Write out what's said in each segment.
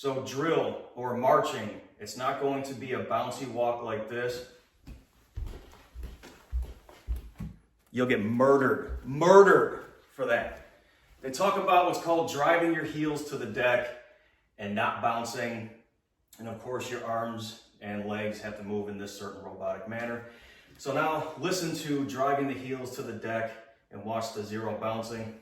So drill or marching, it's not going to be a bouncy walk like this. You'll get murdered for that. They talk about what's called driving your heels to the deck and not bouncing. And of course your arms and legs have to move in this certain robotic manner. So now listen to driving the heels to the deck and watch the zero bouncing.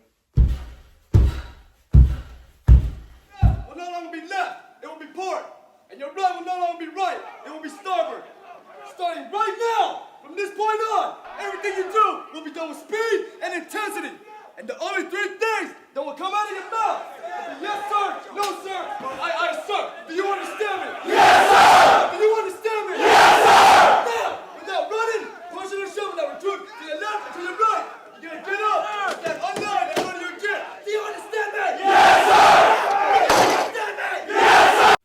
Will no longer be left, it will be port. And your right will no longer be right, it will be starboard. Starting right now, from this point on, everything you do will be done with speed and intensity. And the only three things that will come out of your mouth will be yes sir, no sir, or aye sir. Do you understand me? Yes sir! Do you understand me? Yes sir! Now, without running, pushing and shoving that recruit to your left and to your right, you're gonna get up, stand online and go to your gear. Do you understand me? Yes sir! Do you understand me? Yes sir!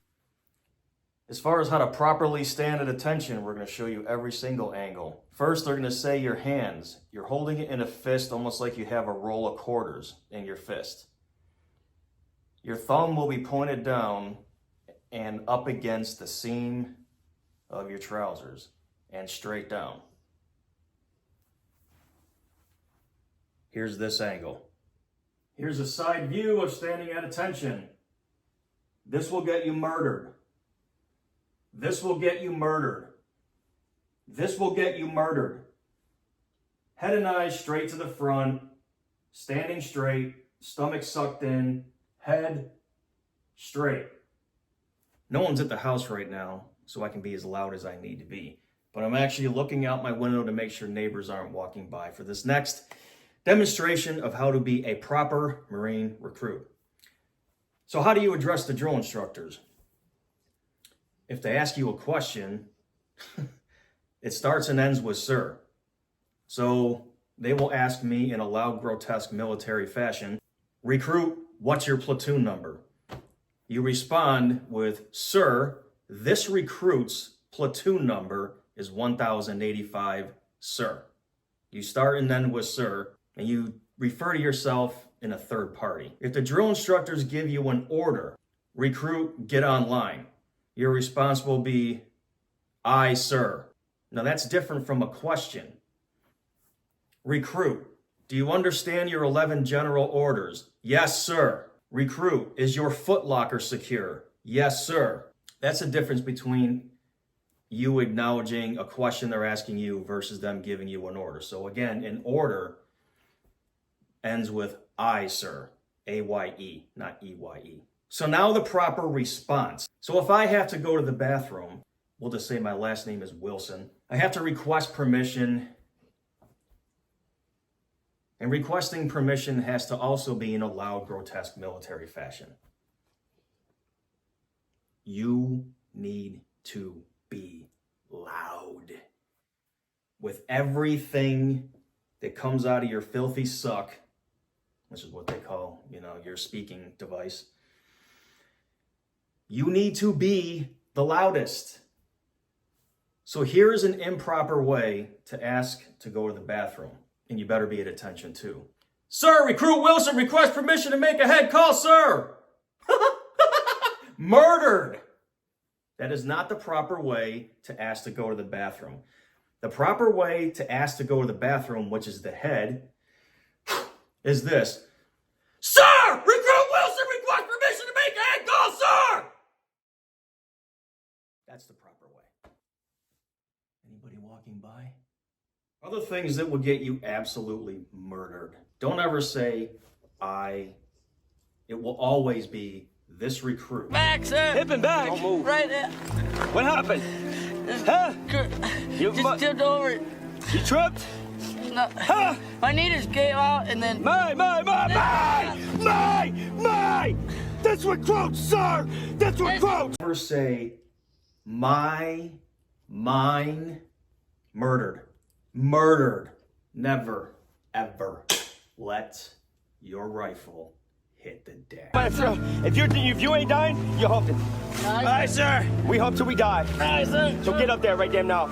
As far as how to properly stand at attention, we're going to show you every single angle. First, they're going to say your hands. You're holding it in a fist, almost like you have a roll of quarters in your fist. Your thumb will be pointed down and up against the seam of your trousers and straight down. Here's this angle. Here's a side view of standing at attention. This will get you murdered. This will get you murdered. This will get you murdered. Head and eyes straight to the front, standing straight, stomach sucked in, head straight. No one's at the house right now, so I can be as loud as I need to be. But I'm actually looking out my window to make sure neighbors aren't walking by for this next demonstration of how to be a proper Marine recruit. So how do you address the drill instructors? If they ask you a question, it starts and ends with sir. So they will ask me in a loud, grotesque military fashion, recruit, what's your platoon number? You respond with, sir, this recruit's platoon number is 1085, sir. You start and end with sir, and you refer to yourself in a third party. If the drill instructors give you an order, recruit, get online, your response will be, aye, sir. Now that's different from a question. Recruit, do you understand your 11 general orders? Yes, sir. Recruit, is your footlocker secure? Yes, sir. That's the difference between you acknowledging a question they're asking you versus them giving you an order. So again, an order ends with aye, sir. A-Y-E, not E-Y-E. So now the proper response. So if I have to go to the bathroom, we'll just say my last name is Wilson. I have to request permission. And requesting permission has to also be in a loud, grotesque military fashion. You need to be loud. With everything that comes out of your filthy suck, which is what they call, your speaking device. You need to be the loudest. So here's an improper way to ask to go to the bathroom. And you better be at attention too. Sir, Recruit Wilson requests permission to make a head call, sir. Murdered. That is not the proper way to ask to go to the bathroom. The proper way to ask to go to the bathroom, which is the head, is this. Sir, Recruit Wilson requests permission to make a head call, sir. That's the proper way. Anybody walking by? Other things that will get you absolutely murdered. Don't ever say, I. It will always be this recruit. Back, sir. Hip and back. Don't move. Right there. What happened? Huh? You Just tipped over. You tripped? No. Huh? My knee just came out and then... My! This recruit, sir! This recruit! Never say, my, mine, murdered. Murdered. Never, ever let your rifle hit the deck. Sir, if you ain't dying, you're humping. Aye, sir. We hump till we die. Aye, sir. So get up there right damn now.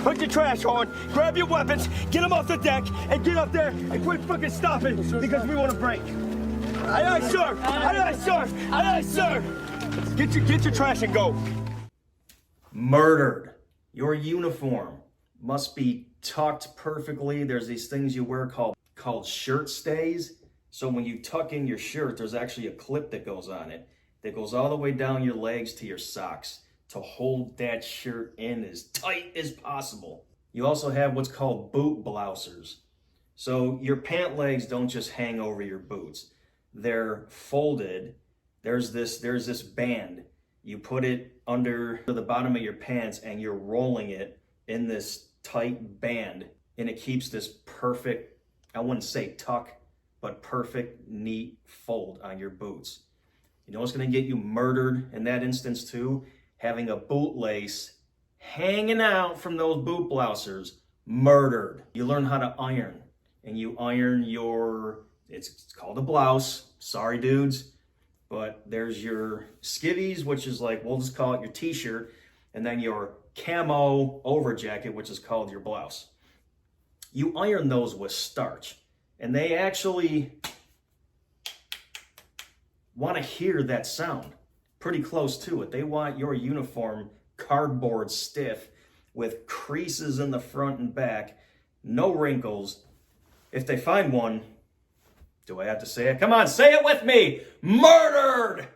Put your trash on, grab your weapons, get them off the deck, and get up there and quit fucking stopping because we want to break. Aye, aye, sir. Aye, aye, sir. Aye, aye, sir. Get your trash and go. Murdered. Your uniform must be tucked perfectly. There's these things you wear called shirt stays. So when you tuck in your shirt, there's actually a clip that goes on it that goes all the way down your legs to your socks to hold that shirt in as tight as possible. You also have what's called boot blousers. So your pant legs don't just hang over your boots. They're folded. There's this band. You put it under the bottom of your pants and you're rolling it in this tight band, and it keeps this perfect, I wouldn't say tuck, but perfect, neat fold on your boots. You know what's going to get you murdered in that instance too? Having a bootlace hanging out from those boot blousers. Murdered. You learn how to iron, and you iron it's called a blouse. Sorry, dudes. But there's your skivvies, which is like, we'll just call it your t-shirt, and then your camo over jacket, which is called your blouse. You iron those with starch, and they actually want to hear that sound pretty close to it. They want your uniform cardboard stiff with creases in the front and back, no wrinkles. If they find one, do I have to say it? Come on, say it with me. Murdered!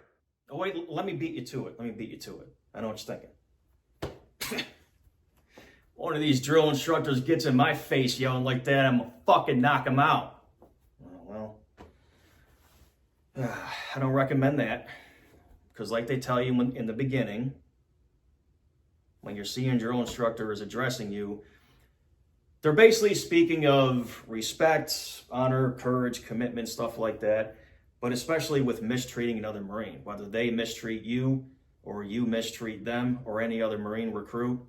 Oh, wait, let me beat you to it. I know what you're thinking. One of these drill instructors gets in my face yelling like that, I'm gonna fucking knock him out. Well, I don't recommend that. Because like they tell you in the beginning, when your senior drill instructor is addressing you, they're basically speaking of respect, honor, courage, commitment, stuff like that, but especially with mistreating another Marine, whether they mistreat you or you mistreat them or any other Marine recruit.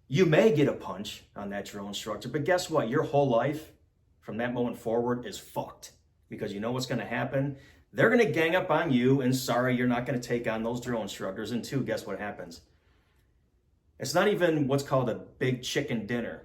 You may get a punch on that drill instructor, but guess what? Your whole life from that moment forward is fucked, because you know what's going to happen? They're going to gang up on you, and sorry, you're not going to take on those drill instructors. And two, guess what happens? It's not even what's called a big chicken dinner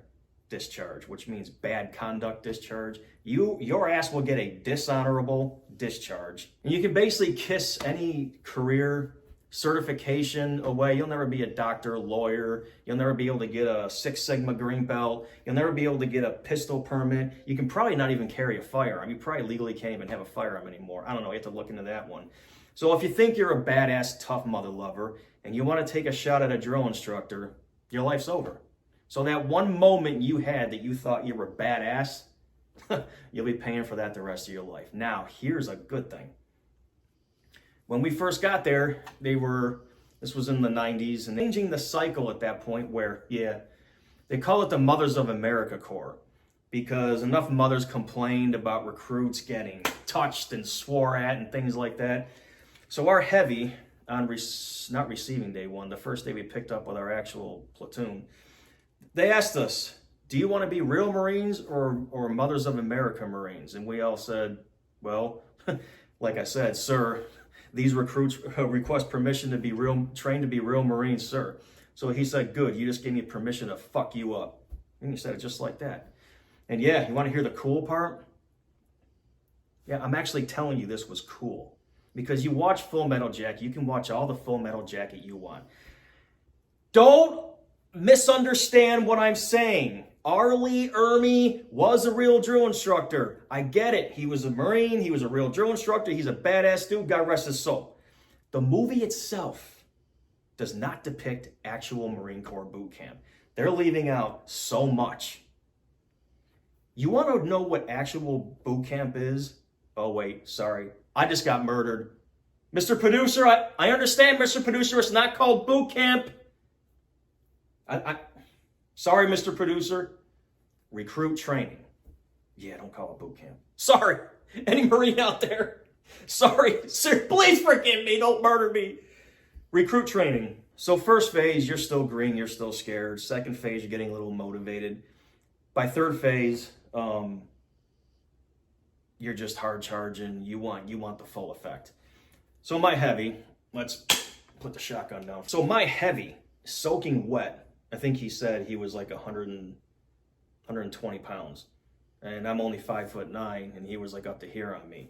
discharge, which means bad conduct discharge. Your ass will get a dishonorable discharge. And you can basically kiss any career certification away. You'll never be a doctor, lawyer. You'll never be able to get a Six Sigma green belt. You'll never be able to get a pistol permit. You can probably not even carry a firearm. You probably legally can't even have a firearm anymore. I don't know. You have to look into that one. So if you think you're a badass, tough mother lover and you want to take a shot at a drill instructor, your life's over. So that one moment you had that you thought you were badass, you'll be paying for that the rest of your life. Now, here's a good thing. When we first got there, this was in the 90s, and changing the cycle at that point where, they call it the Mothers of America Corps, because enough mothers complained about recruits getting touched and swore at and things like that. So our heavy, on not receiving day one, the first day we picked up with our actual platoon, they asked us, do you want to be real Marines or Mothers of America Marines? And we all said, well, like I said, sir, these recruits request permission to be trained to be real Marines, sir. So he said, good, you just gave me permission to fuck you up. And he said it just like that. And yeah, you want to hear the cool part? Yeah, I'm actually telling you this was cool. Because you watch Full Metal Jacket, you can watch all the Full Metal Jacket you want. Don't misunderstand what I'm saying. Arlie Ermy was a real drill instructor. I get it. He was a Marine. He was a real drill instructor. He's a badass dude. God rest his soul. The movie itself does not depict actual Marine Corps boot camp. They're leaving out so much. You want to know what actual boot camp is? Oh, wait, sorry. I just got murdered. Mr. Producer, I understand, Mr. Producer. It's not called boot camp. Sorry, Mr. Producer. Recruit training. Yeah, don't call it boot camp. Sorry. Any Marine out there? Sorry. Sir, please forgive me. Don't murder me. Recruit training. So first phase, you're still green. You're still scared. Second phase, you're getting a little motivated. By third phase, you're just hard charging. You want the full effect. So my heavy, let's put the shotgun down. So my heavy, soaking wet, I think he said he was like 120 pounds. And I'm only 5'9", and he was like up to here on me.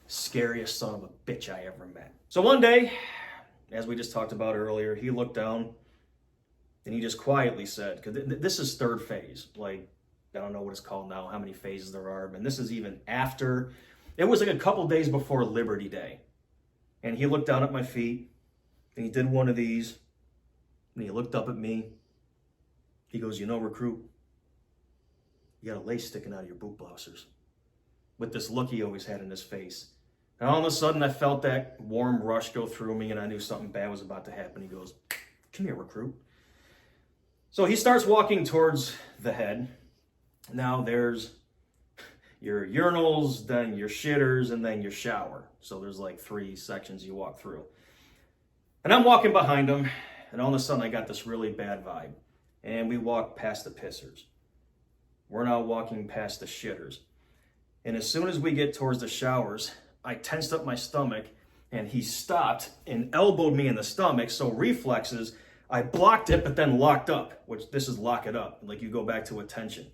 Scariest son of a bitch I ever met. So one day, as we just talked about earlier, he looked down and he just quietly said, because this is third phase. Like, I don't know what it's called now, how many phases there are. And this is even after. It was like a couple days before Liberty Day. And he looked down at my feet and he did one of these. And he looked up at me. He goes, you know, recruit, you got a lace sticking out of your boot blousers. With this look he always had in his face. And all of a sudden I felt that warm rush go through me and I knew something bad was about to happen. He goes, come here, recruit. So he starts walking towards the head. Now there's your urinals, then your shitters, and then your shower. So there's like 3 sections you walk through. And I'm walking behind him, and all of a sudden I got this really bad vibe. And we walk past the pissers. We're now walking past the shitters. And as soon as we get towards the showers, I tensed up my stomach, and he stopped and elbowed me in the stomach. So reflexes, I blocked it, but then locked up, which this is lock it up. Like you go back to attention.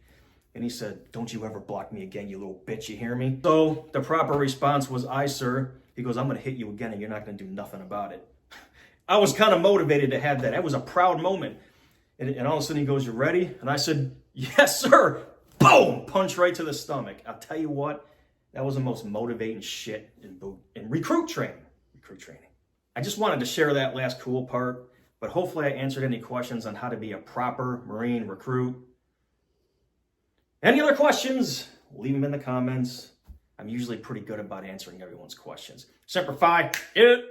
And he said, don't you ever block me again, you little bitch, you hear me? So the proper response was, aye, sir. He goes, I'm gonna hit you again and you're not gonna do nothing about it. I was kind of motivated to have that. It was a proud moment. And all of a sudden he goes, you ready? And I said, yes, sir. Boom, punch right to the stomach. I'll tell you what, that was the most motivating shit in recruit training. I just wanted to share that last cool part, but hopefully I answered any questions on how to be a proper Marine recruit. Any other questions? Leave them in the comments. I'm usually pretty good about answering everyone's questions. Semper Fi, it.